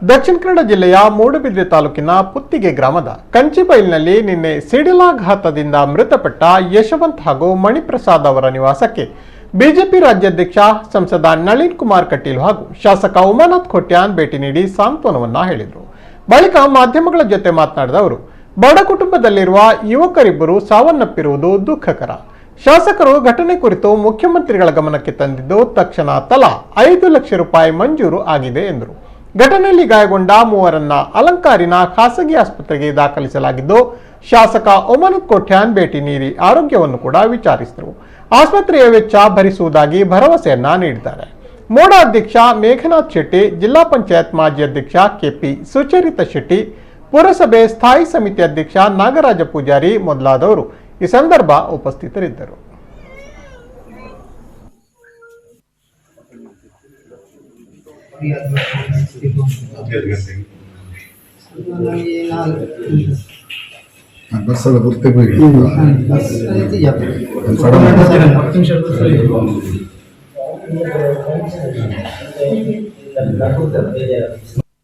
ದಕ್ಷಿಣ ಕನ್ನಡ ಜಿಲ್ಲೆಯ ಮೂಡುಬಿದ್ರೆ ತಾಲೂಕಿನ ಪುತ್ತಿಗೆ ಗ್ರಾಮದ ಕಂಚಿಬೈಲ್ನಲ್ಲಿ ನಿನ್ನೆ ಸಿಡಿಲಾಘಾತದಿಂದ ಮೃತಪಟ್ಟ ಯಶವಂತ್ ಹಾಗೂ ಮಣಿಪ್ರಸಾದ್ ಅವರ ನಿವಾಸಕ್ಕೆ ಬಿಜೆಪಿ ರಾಜ್ಯಾಧ್ಯಕ್ಷ ಸಂಸದ ನಳಿನ್ ಕುಮಾರ್ ಕಟೀಲ್ ಹಾಗೂ ಶಾಸಕ ಉಮಾನಾಥ್ ಖೋಟ್ಯಾನ್ ಭೇಟಿ ನೀಡಿ ಸಾಂತ್ವನವನ್ನ ಹೇಳಿದರು. ಬಳಿಕ ಮಾಧ್ಯಮಗಳ ಜೊತೆ ಮಾತನಾಡಿದ ಅವರು, ಬಡ ಕುಟುಂಬದಲ್ಲಿರುವ ಯುವಕರಿಬ್ಬರು ಸಾವನ್ನಪ್ಪಿರುವುದು ದುಃಖಕರ. ಶಾಸಕರು ಘಟನೆ ಕುರಿತು ಮುಖ್ಯಮಂತ್ರಿಗಳ ಗಮನಕ್ಕೆ ತಂದಿದ್ದು ತಕ್ಷಣ ತಲಾ 5 ಲಕ್ಷ ರೂಪಾಯಿ ಮಂಜೂರು ಆಗಿದೆ ಎಂದರು. ಘಟನೆಯಲ್ಲಿ ಗಾಯಗೊಂಡ ಮೂವರನ್ನ ಅಲಂಕಾರಿನ ಖಾಸಗಿ ಆಸ್ಪತ್ರೆಗೆ ದಾಖಲಿಸಲಾಗಿದ್ದು, ಶಾಸಕ ಉಮಾನಾಥ್ ಖೋಟ್ಯಾನ್ ಭೇಟಿ ನೀಡಿ ಆರೋಗ್ಯವನ್ನು ಕೂಡ ವಿಚಾರಿಸಿದರು. ಆಸ್ಪತ್ರೆಯ ವೆಚ್ಚ ಭರಿಸುವುದಾಗಿ ಭರವಸೆಯನ್ನ ನೀಡಿದ್ದಾರೆ. ಮೋಡ ಅಧ್ಯಕ್ಷ ಮೇಘನಾಥ್ ಶೆಟ್ಟಿ, ಜಿಲ್ಲಾ ಪಂಚಾಯತ್ ಮಾಜಿ ಅಧ್ಯಕ್ಷ ಕೆಪಿ ಸುಚರಿತಾ ಶೆಟ್ಟಿ, ಪುರಸಭೆ ಸ್ಥಾಯಿ ಸಮಿತಿ ಅಧ್ಯಕ್ಷ ನಾಗರಾಜ ಪೂಜಾರಿ ಮೊದಲಾದವರು ಈ ಸಂದರ್ಭ ಉಪಸ್ಥಿತರಿದ್ದರು.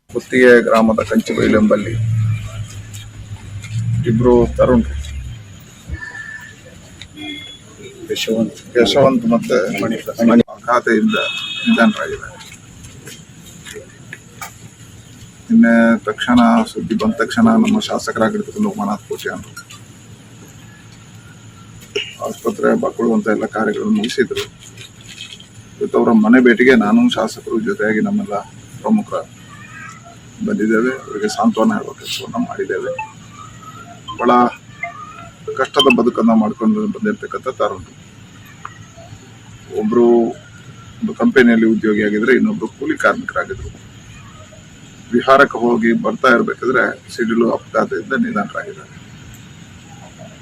ಪುತ್ತಿಗೆ ಗ್ರಾಮದ ಕಂಚಿಬೈಲು ಎಂಬಲ್ಲಿ ಇಬ್ರು ತರುಣರು ಯಶವಂತ್ ಮತ್ತೆ ಖಾತೆಯಿಂದ ನಿಧನರಾಗಿದ್ದಾರೆ. ನಿನ್ನೆ ತಕ್ಷಣ ಸುದ್ದಿ ಬಂದ ತಕ್ಷಣ ನಮ್ಮ ಶಾಸಕರಾಗಿರ್ತಕ್ಕಂಥ ಉಮಾನಾಥ್ ಖೋಟ್ಯಾನ್ ಆಸ್ಪತ್ರೆ ಬಾಕೊಳ್ಳುವಂತ ಎಲ್ಲ ಕಾರ್ಯಗಳನ್ನು ಮುಗಿಸಿದ್ರು. ಇವತ್ತು ಅವರ ಮನೆ ಭೇಟಿಗೆ ನಾನು ಶಾಸಕರು ಜೊತೆಯಾಗಿ ನಮ್ಮೆಲ್ಲ ಪ್ರಮುಖರ ಬಂದಿದ್ದೇವೆ. ಅವರಿಗೆ ಸಾಂತ್ವನ ಹೇಳುವ ಕೆಲಸವನ್ನು ಮಾಡಿದ್ದೇವೆ. ಬಹಳ ಕಷ್ಟದ ಬದುಕನ್ನು ಮಾಡ್ಕೊಂಡು ಬಂದಿರತಕ್ಕಂಥ ತರುಣರು. ಒಬ್ರು ಒಂದು ಕಂಪನಿಯಲ್ಲಿ ಉದ್ಯೋಗಿಯಾಗಿದ್ರೆ, ಇನ್ನೊಬ್ರು ಕೂಲಿ ಕಾರ್ಮಿಕರಾಗಿದ್ರು. ವಿಹಾರಕ್ಕೆ ಹೋಗಿ ಬರ್ತಾ ಇರ್ಬೇಕಾದ್ರೆ ಸಿಡಿಲು ಅಪಘಾತದಿಂದ ನಿಧನರಾಗಿದ್ದಾರೆ.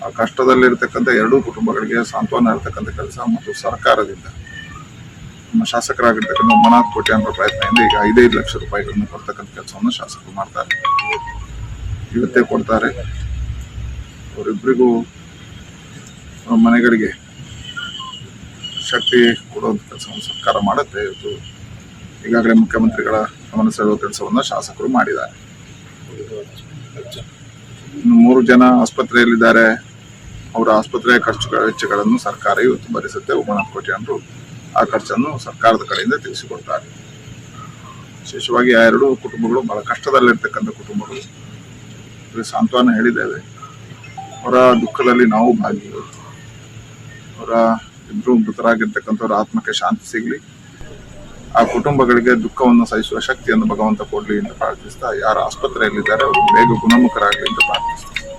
ಆ ಕಷ್ಟದಲ್ಲಿರ್ತಕ್ಕಂಥ ಎರಡೂ ಕುಟುಂಬಗಳಿಗೆ ಸಾಂತ್ವನ ಇರತಕ್ಕಂಥ ಕೆಲಸ ಮತ್ತು ಸರ್ಕಾರದಿಂದ ನಮ್ಮ ಶಾಸಕರಾಗಿರ್ತಕ್ಕಂಥ ಉಮಾನಾಥ್ ಖೋಟ್ಯಾನ್ ಪ್ರಯತ್ನದಿಂದ ಈಗ 5 ಲಕ್ಷ ರೂಪಾಯಿಗಳನ್ನು ಕೊಡ್ತಕ್ಕಂಥ ಕೆಲಸವನ್ನು ಶಾಸಕರು ಮಾಡ್ತಾರೆ. ಇವತ್ತೇ ಕೊಡ್ತಾರೆ. ಅವರಿಬ್ಬರಿಗೂ ಮನೆಗಳಿಗೆ ಶಕ್ತಿ ಕೊಡುವಂಥ ಕೆಲಸವನ್ನು ಸರ್ಕಾರ ಮಾಡುತ್ತೆ. ಇವತ್ತು ಈಗಾಗಲೇ ಮುಖ್ಯಮಂತ್ರಿಗಳ ಗಮನ ಸೆಳೆಯುವ ಕೆಲಸವನ್ನು ಶಾಸಕರು ಮಾಡಿದ್ದಾರೆ. ಇನ್ನು 3 ಜನ ಆಸ್ಪತ್ರೆಯಲ್ಲಿದ್ದಾರೆ. ಅವರ ಆಸ್ಪತ್ರೆಯ ವೆಚ್ಚಗಳನ್ನು ಸರ್ಕಾರ ಇವತ್ತು ಭರಿಸುತ್ತೆ. ಉಮಾನಾಥ್ ಖೋಟ್ಯಾನ್ರು ಆ ಖರ್ಚನ್ನು ಸರ್ಕಾರದ ಕಡೆಯಿಂದ ತಿಳಿಸಿಕೊಡ್ತಾರೆ. ವಿಶೇಷವಾಗಿ ಆ 2 ಕುಟುಂಬಗಳು ಬಹಳ ಕಷ್ಟದಲ್ಲಿರ್ತಕ್ಕಂಥ ಕುಟುಂಬಗಳು. ಸಾಂತ್ವನ ಹೇಳಿದ್ದೇವೆ. ಅವರ ದುಃಖದಲ್ಲಿ ನಾವು ಭಾಗಿಗಳು. ಅವರ ಇಬ್ಬರು ಮೃತರಾಗಿರ್ತಕ್ಕಂಥವ್ರ ಆತ್ಮಕ್ಕೆ ಶಾಂತಿ ಸಿಗಲಿ, ಆ ಕುಟುಂಬಗಳಿಗೆ ದುಃಖವನ್ನು ಸಹಿಸುವ ಶಕ್ತಿಯನ್ನು ಭಗವಂತ ಕೊಡ್ಲಿ ಅಂತ ಪ್ರಾರ್ಥಿಸ್ತಾ, ಯಾರು ಆಸ್ಪತ್ರೆಯಲ್ಲಿದ್ದಾರೆ ಅವರು ಬೇಗ ಗುಣಮುಖರಾಗಲಿ ಅಂತ ಪ್ರಾರ್ಥಿಸ್ತಾರೆ.